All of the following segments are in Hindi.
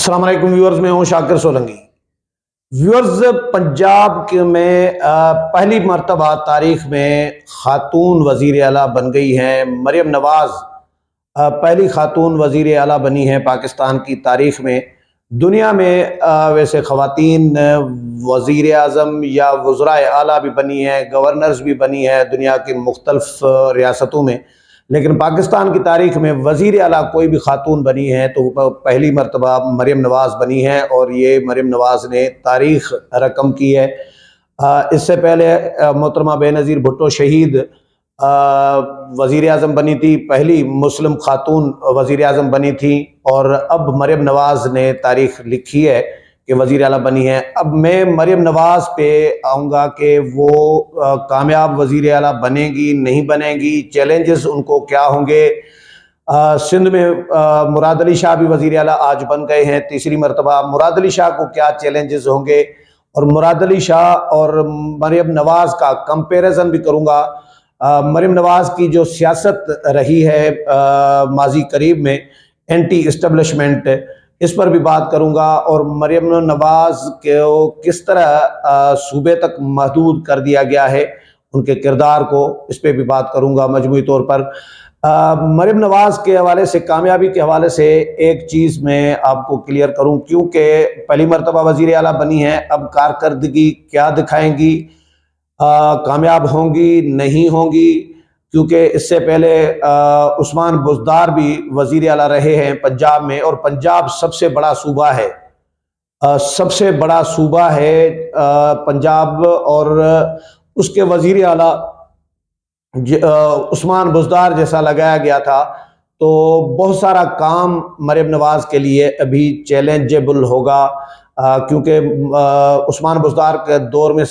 अस्सलाम वालेकुम व्यूअर्स, मैं हूं शाकिर सोलंकी। व्यूअर्स, पंजाब में पहली मर्तबा तारीख में खातून वजीर आला बन गई हैं मरियम नवाज। पहली खातून वजीर आला बनी है पाकिस्तान की तारीख में। दुनिया में वैसे ख़वातीन वजीर आज़म या वज़राए आला भी बनी हैं, गवर्नर्स भी बनी हैं दुनिया की मुख्तलिफ रियासतों में, लेकिन पाकिस्तान की तारीख में वज़ीर आला कोई भी खातून बनी है तो पहली मर्तबा मरियम नवाज़ बनी है और ये मरियम नवाज़ ने तारीख रकम की है। इससे पहले मोहतरमा बेनज़ीर भुट्टो शहीद वज़ीर आज़म बनी थी, पहली मुस्लिम खातून वज़ीर आज़म बनी थी, और अब मरियम नवाज़ ने तारीख लिखी है कि वज़ीर आला बनी है। अब मैं मरियम नवाज़ पे आऊँगा कि वो कामयाब वज़ीर आला बनेगी नहीं बनेगी, चैलेंजेस उनको क्या होंगे। सिंध में मुराद अली शाह भी वज़ीर आला आज बन गए हैं तीसरी मरतबा। मुराद अली शाह को क्या चैलेंजेस होंगे, और मुराद अली शाह और मरियम नवाज़ का कंपैरिजन भी करूँगा। मरियम नवाज़ की जो सियासत रही है माजी करीब में, एंटी इस्टब्लिशमेंट, इस पर भी बात करूंगा, और मरियम नवाज़ को किस तरह सूबे तक महदूद कर दिया गया है, उनके किरदार को, इस पर भी बात करूंगा मजमूई तौर पर। मरियम नवाज़ के हवाले से, कामयाबी के हवाले से एक चीज़ मैं आपको क्लियर करूं, क्योंकि पहली मरतबा वज़ीर आला बनी है, अब कारकर्दगी क्या दिखाएंगी, कामयाब होंगी नहीं होंगी, क्योंकि इससे पहले उस्मान बुज़दार भी वज़ीर आला रहे हैं पंजाब में, और पंजाब सबसे बड़ा सूबा है, सबसे बड़ा सूबा है पंजाब, और उसके वज़ीर आला उस्मान बुज़दार जैसा लगाया गया था। तो बहुत सारा काम मरियम नवाज़ के लिए अभी चैलेंजेबल होगा, क्योंकि उस्मान बुज़दार के दौर में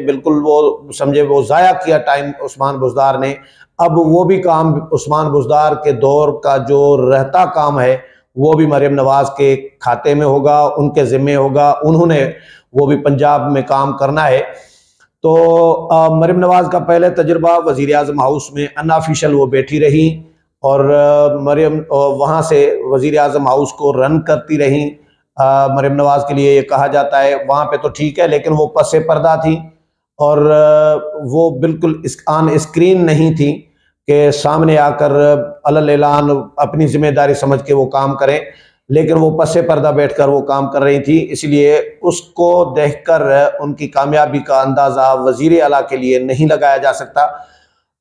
बिल्कुल वो ज़ाया किया टाइम उस्मान बुज़दार ने। अब वो भी काम उस्मान बुज़दार के दौर का जो रहता काम है वो भी मरियम नवाज़ के खाते में होगा, उनके ज़िम्मे होगा, उन्होंने वो भी पंजाब में काम करना है। तो मरियम नवाज़ का पहले तजुर्बा वज़ीर आज़म हाउस में अनऑफिशियल वो बैठी रही, और मरियम वहाँ से वज़ीर आज़म हाउस को रन करती रही। मरियम नवाज़ के लिए ये कहा जाता है, वहाँ पे तो ठीक है लेकिन वो पसे पर्दा थी, और वो बिल्कुल ऑन स्क्रीन नहीं थी कि सामने आकर अलल ऐलान अपनी जिम्मेदारी समझ के वो काम करें, लेकिन वो पसे पर्दा बैठकर वो काम कर रही थी। इसलिए उसको देखकर उनकी कामयाबी का अंदाज़ा वज़ीर आला के लिए नहीं लगाया जा सकता।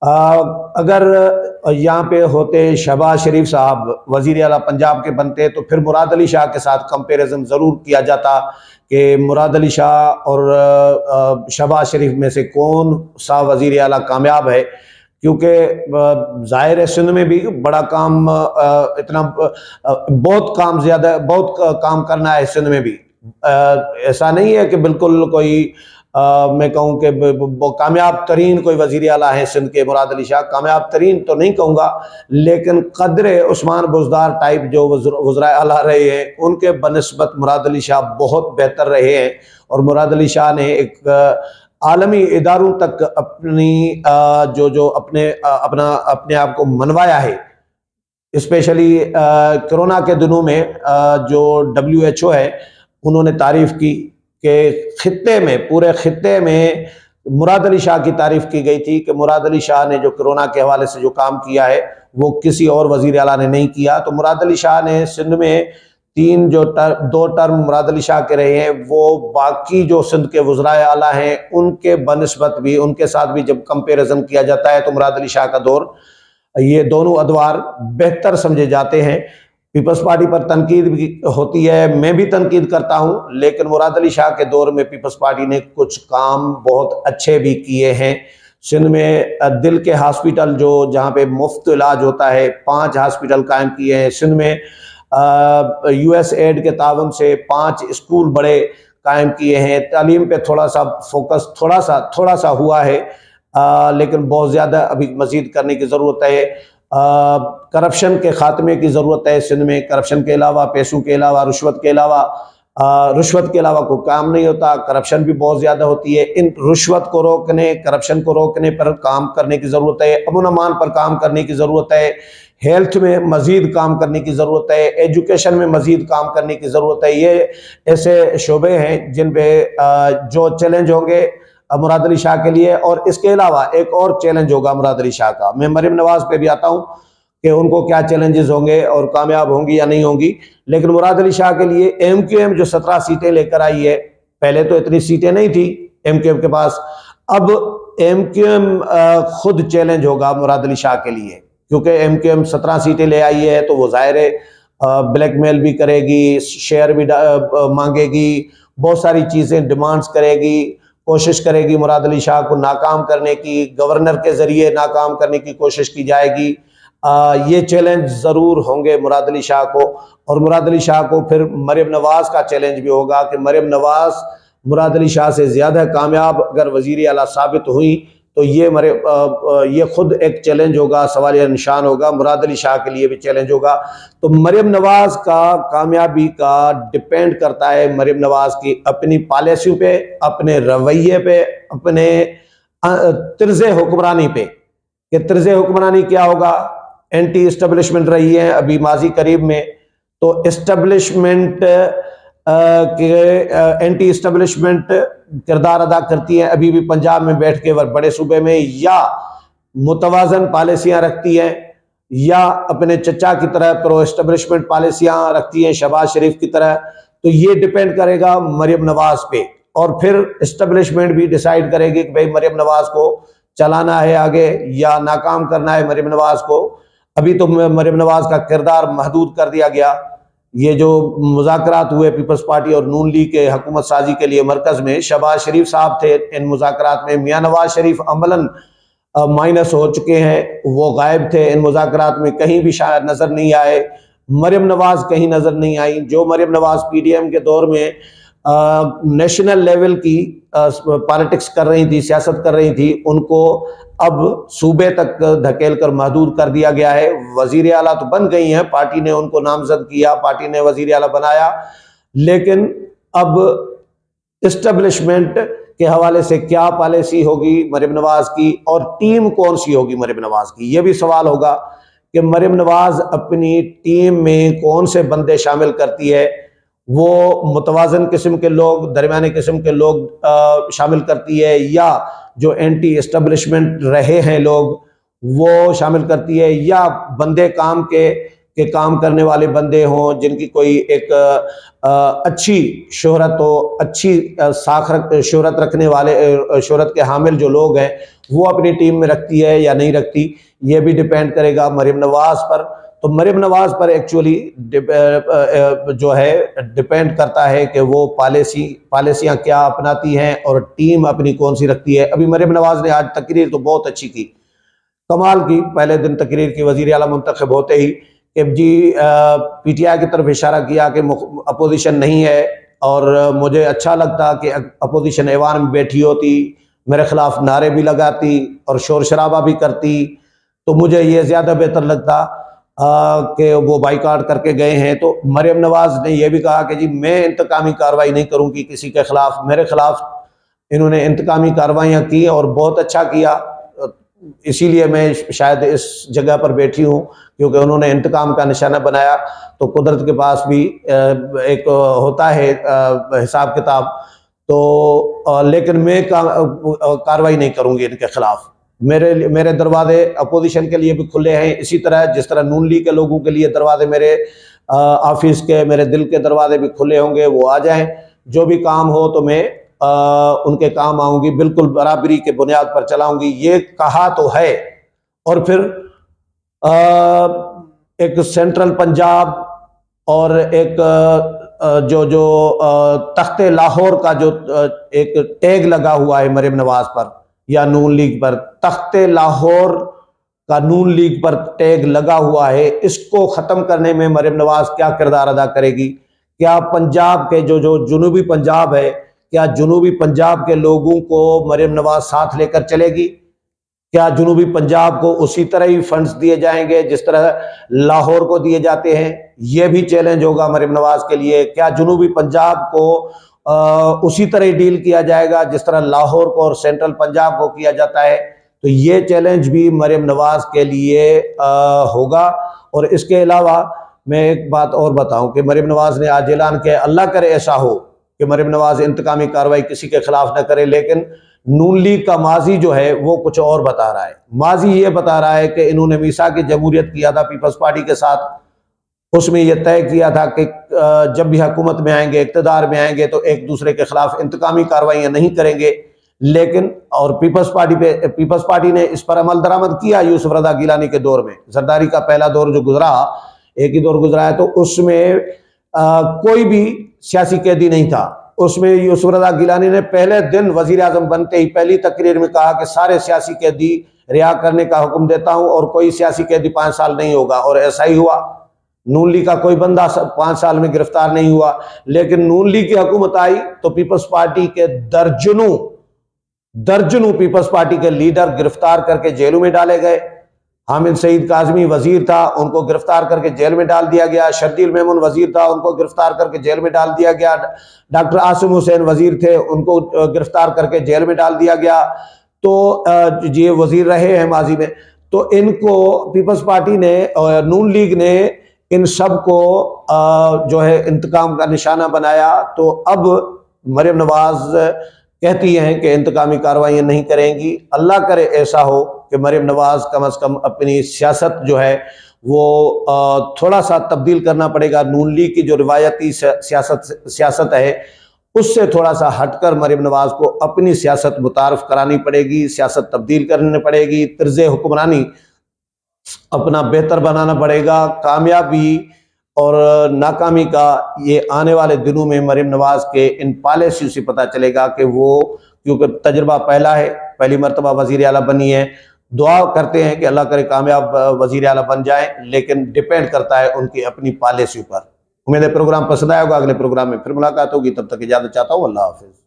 अगर यहाँ पे होते शहबाज शरीफ साहब वज़ीर आला पंजाब के बनते, तो फिर मुराद अली शाह के साथ कंपैरिजन ज़रूर किया जाता कि मुराद अली शाह और शहबाज शरीफ में से कौन सा वज़ीर आला कामयाब है, क्योंकि ज़ाहिर है सिंध में भी बड़ा काम, बहुत काम करना है सिंध में भी। ऐसा नहीं है कि बिल्कुल कोई मैं कहूँ कि कामयाब तरीन कोई वज़ीर आला है सिंध के मुराद अली शाह। कामयाब तरीन तो नहीं कहूँगा, लेकिन कदरे उस्मान बुज़दार टाइप जो वज़राए आला रहे हैं उनके बनिस्बत मुराद अली शाह बहुत बेहतर रहे हैं, और मुराद अली शाह ने एक आलमी इदारों तक अपने आप को मनवाया है। स्पेशली कोरोना के दिनों में जो WHO है, उन्होंने तारीफ की कि खित्ते में, पूरे खित्ते में मुराद अली शाह की तारीफ की गई थी कि मुराद अली शाह ने जो कोरोना के हवाले से जो काम किया है वो किसी और वज़ीर आला ने नहीं किया। तो मुराद अली शाह ने सिंध में दो टर्म मुराद अली शाह के रहे हैं, वो बाकी जो सिंध के वज़राए आला हैं उनके बनिस्बत भी, उनके साथ भी जब कंपैरिजन किया जाता है तो मुराद अली शाह का दौर, ये दोनों अदवार बेहतर समझे जाते हैं। पीपल्स पार्टी पर तनकीद भी होती है, मैं भी तनकीद करता हूं, लेकिन मुराद अली शाह के दौर में पीपल्स पार्टी ने कुछ काम बहुत अच्छे भी किए हैं। सिंध में दिल के हॉस्पिटल जो जहां पे मुफ्त इलाज होता है, 5 हॉस्पिटल कायम किए हैं। सिंध में USAID के तावन से 5 स्कूल बड़े कायम किए हैं। तालीम पे थोड़ा सा फोकस थोड़ा सा हुआ है, लेकिन बहुत ज़्यादा अभी मज़ीद करने की ज़रूरत है। करप्शन के ख़ात्मे की ज़रूरत है सिंध में। करप्शन के अलावा, पैसों के अलावा, रुश्वत के अलावा रुश्वत के अलावा कोई काम नहीं होता, करप्शन भी बहुत ज़्यादा होती है। इन रुश्वत को रोकने, करप्शन को रोकने पर काम करने की ज़रूरत है, अमन अमान पर काम करने की ज़रूरत है, हेल्थ में मज़ीद काम करने की ज़रूरत है, एजुकेशन में मज़ीद काम करने की ज़रूरत है। ये ऐसे शोबे हैं जिन पे जो चैलेंज होंगे मुराद अली शाह के लिए। और इसके अलावा एक और चैलेंज होगा मुराद अली शाह का। मैं मरीम नवाज पे भी आता हूँ कि उनको क्या चैलेंजेस होंगे और कामयाब होंगी या नहीं होंगी। लेकिन मुराद अली शाह के लिए एमक्यूएम जो 17 सीटें लेकर आई है, पहले तो इतनी सीटें नहीं थी एमक्यूएम के पास, अब एमक्यूएम खुद चैलेंज होगा मुराद अली शाह के लिए, क्योंकि एमक्यूएम 17 सीटें ले आई है तो वो जाहिर है ब्लैकमेल भी करेगी, शेयर भी मांगेगी, बहुत सारी चीज़ें डिमांड्स करेगी, कोशिश करेगी मुराद अली शाह को नाकाम करने की, गवर्नर के ज़रिए नाकाम करने की कोशिश की जाएगी। ये चैलेंज ज़रूर होंगे मुराद अली शाह को। और मुराद अली शाह को फिर मरीम नवाज़ का चैलेंज भी होगा कि मरीम नवाज़ मुराद अली शाह से ज़्यादा कामयाब अगर वज़ीर आला साबित हुई तो ये खुद एक चैलेंज होगा, सवालिया निशान होगा, मुराद अली शाह के लिए भी चैलेंज होगा। तो मरीम नवाज़ का कामयाबी का डिपेंड करता है मरीम नवाज़ की अपनी पॉलिसियों पे, अपने रवैये पे, अपने तर्ज़े हुक्मरानी पे कि तर्ज़े हुक्मरानी क्या होगा। एंटी इस्टेब्लिशमेंट रही है अभी माजी करीब में, तो इस्टेब्लिशमेंट के एंटी इस्टेब्लिशमेंट किरदार अदा करती है अभी भी पंजाब में बैठ के बड़े सूबे में, या मुतवाजन पॉलिसियाँ रखती हैं, या अपने चचा की तरह प्रो इस्टेब्लिशमेंट पॉलिसियाँ रखती हैं शहबाज शरीफ की तरह। तो ये डिपेंड करेगा मरीम नवाज पे। और फिर इस्टेब्लिशमेंट भी डिसाइड करेगी कि भाई मरीम नवाज को चलाना है आगे या नाकाम करना है मरीम नवाज को। अभी तो मरीम नवाज का किरदार महदूद कर दिया गया। ये जो मुज़ाकरात हुए पीपल्स पार्टी और नून लीग के हुकूमत साजी के लिए मरकज़ में, शहबाज शरीफ साहब थे इन मुज़ाकरात में, मियाँ नवाज शरीफ अमलन माइनस हो चुके हैं, वो गायब थे इन मुज़ाकरात में, कहीं भी शायद नज़र नहीं आए। मरीम नवाज कहीं नज़र नहीं आई। जो मरीम नवाज पीडीएम के दौर में नेशनल लेवल की पॉलिटिक्स कर रही थी, सियासत कर रही थी, उनको अब सूबे तक धकेल कर महदूद कर दिया गया है। वजीर आला तो बन गई हैं, पार्टी ने उनको नामजद किया, पार्टी ने वजीर आला बनाया, लेकिन अब इस्टेब्लिशमेंट के हवाले से क्या पॉलिसी होगी मरीम नवाज की और टीम कौन सी होगी मरीम नवाज की, ये भी सवाल होगा कि मरीम नवाज अपनी टीम में कौन से बंदे शामिल करती है। वो मुतवाजन किस्म के लोग, दरमियाने किस्म के लोग शामिल करती है, या जो एंटी एस्टेब्लिशमेंट रहे हैं लोग वो शामिल करती है, या बंदे काम के काम करने वाले बंदे हों जिनकी कोई एक अच्छी शोहरत हो, अच्छी शोहरत रखने वाले, शोहरत के हामिल जो लोग हैं वो अपनी टीम में रखती है या नहीं रखती। ये भी डिपेंड करेगा मरीम नवाज पर। तो मरीम नवाज पर एक्चुअली जो है डिपेंड करता है कि वो पॉलिसियाँ क्या अपनाती हैं और टीम अपनी कौन सी रखती है। अभी मरीम नवाज ने आज तकरीर तो बहुत अच्छी की, कमाल की, पहले दिन तकरीर की वज़ीर आला मुंतखब होते ही कि जी पीटीआई की तरफ इशारा किया कि अपोजिशन नहीं है, और मुझे अच्छा लगता कि अपोजिशन ऐवान में बैठी होती, मेरे खिलाफ नारे भी लगाती और शोर शराबा भी करती, तो मुझे ये ज़्यादा बेहतर लगता कि वो बाइकाट करके गए हैं। तो मरीम नवाज ने यह भी कहा कि जी मैं इंतकामी कार्रवाई नहीं करूँगी किसी के खिलाफ, मेरे खिलाफ इन्होंने इंतकामी कार्रवाइयाँ की और बहुत अच्छा किया, इसीलिए मैं शायद इस जगह पर बैठी हूँ क्योंकि उन्होंने इंतकाम का निशाना बनाया। तो कुदरत के पास भी एक होता है हिसाब किताब, तो लेकिन मैं कार्रवाई नहीं करूँगी इनके खिलाफ। मेरे दरवाजे अपोजिशन के लिए भी खुले हैं, इसी तरह जिस तरह नून लीग के लोगों के लिए दरवाजे मेरे ऑफिस के, मेरे दिल के दरवाजे भी खुले होंगे, वो आ जाएं। जो भी काम हो तो मैं उनके काम आऊंगी, बिल्कुल बराबरी के बुनियाद पर चलाऊंगी, ये कहा तो है। और फिर एक सेंट्रल पंजाब और एक तख्ते लाहौर का जो एक टैग लगा हुआ है मरीम नवाज पर या नून लीग पर, तख्ते लाहौर का नून लीग पर टैग लगा हुआ है, इसको ख़त्म करने में मरीम नवाज क्या किरदार अदा करेगी? क्या पंजाब के जो जुनूबी पंजाब है, क्या जुनूबी पंजाब के लोगों को मरीम नवाज साथ लेकर चलेगी? क्या जुनूबी पंजाब को उसी तरह ही फंड्स दिए जाएंगे जिस तरह लाहौर को दिए जाते हैं? यह भी चैलेंज होगा मरियम नवाज के लिए। क्या जुनूबी पंजाब को उसी तरह ही डील किया जाएगा जिस तरह लाहौर को और सेंट्रल पंजाब को किया जाता है? तो ये चैलेंज भी मरियम नवाज के लिए होगा। और इसके अलावा मैं एक बात और बताऊं कि मरियम नवाज ने आज ऐलान किया, अल्लाह करे ऐसा हो कि मरियम नवाज इंतकामी कार्रवाई किसी के खिलाफ न करे, लेकिन नून लीग का माजी जो है वो कुछ और बता रहा है। माजी ये बता रहा है कि इन्होंने मीसा की जमहूरियत किया था पीपल्स पार्टी के साथ, उसमें यह तय किया था कि जब भी हुकूमत में आएंगे, इक़्तिदार में आएंगे, तो एक दूसरे के खिलाफ इंतकामी कार्रवाइयां नहीं करेंगे। लेकिन और पीपल्स पार्टी ने इस पर अमल दरामद किया यूसुफ रज़ा गिलानी के दौर में। जरदारी का पहला दौर जो गुजरा, एक ही दौर गुजरा है, तो उसमें कोई भी सियासी कैदी नहीं था। उसमें यूसुफ रज़ा गिलानी ने पहले दिन वजीर आजम बनते ही पहली तकरीर में कहा कि सारे सियासी कैदी रिहा करने का हुक्म देता हूं और कोई सियासी कैदी 5 साल नहीं होगा। और ऐसा ही हुआ। नून लीग का कोई बंदा 5 साल में गिरफ्तार नहीं हुआ। लेकिन नून लीग की हुकूमत आई तो पीपल्स पार्टी के दर्जनों पीपल्स पार्टी के लीडर गिरफ्तार करके जेलों में डाले गए। हामिद सईद काज़मी वजीर था, उनको गिरफ्तार करके जेल में डाल दिया गया। शर्जील मेमून वजीर था, उनको गिरफ्तार करके जेल में डाल दिया गया। डॉक्टर आसिम हुसैन वजीर थे, उनको गिरफ्तार करके जेल में डाल दिया गया। तो ये वजीर रहे हैं माजी में। तो इनको पीपल्स पार्टी ने, नून लीग ने इन सब को जो है इंतकाम का निशाना बनाया। तो अब मरियम नवाज कहती हैं कि इंतकामी कार्रवाइयाँ नहीं करेंगी। अल्लाह करे ऐसा हो कि मरियम नवाज कम से कम अपनी सियासत जो है वो थोड़ा सा तब्दील करना पड़ेगा। नून लीग की जो रिवायती सियासत है उससे थोड़ा सा हटकर मरियम नवाज को अपनी सियासत मुतारफ करानी पड़ेगी, सियासत तब्दील करनी पड़ेगी, तर्ज हुक्मरानी अपना बेहतर बनाना पड़ेगा। कामयाबी और नाकामी का ये आने वाले दिनों में मरियम नवाज के इन पॉलिसी से पता चलेगा कि वो, क्योंकि तजर्बा पहला है, पहली मरतबा वज़ीर आला बनी है। दुआ करते हैं कि अल्लाह करे कामयाब वज़ीर आला बन जाए, लेकिन डिपेंड करता है उनकी अपनी पॉलिसी पर। उम्मीद है प्रोग्राम पसंद आया होगा। अगले प्रोग्राम में फिर मुलाकात होगी, तब तक इजाज़त चाहता हूँ। अल्लाह हाफ़िज़।